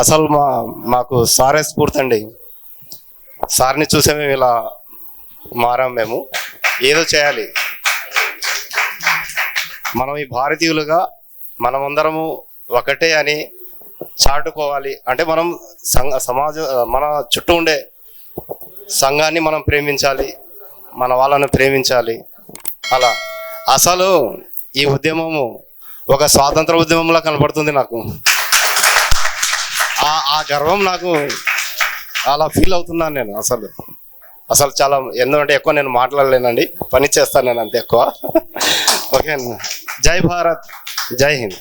అసలు మాకు సారే స్ఫూర్తి అండి. సార్ని చూసే మేము ఇలా మారాం. మేము ఏదో చేయాలి, మనం ఈ భారతీయులుగా మనమందరము ఒకటే అని చాటుకోవాలి. అంటే మనం సమాజం, మన చుట్టూ ఉండే సంఘాన్ని మనం ప్రేమించాలి, మన వాళ్ళను ప్రేమించాలి. అలా అసలు ఈ ఉద్యమము ఒక స్వాతంత్ర ఉద్యమంలా కనపడుతుంది నాకు. ఆ గర్వం నాకు అలా ఫీల్ అవుతున్నాను నేను. అసలు చాలా ఎందుకంటే ఎక్కువ నేను మాట్లాడలేనండి, పని చేస్తాను నేను అంతే ఎక్కువ. ఓకే, జై భారత్, జై హింద్.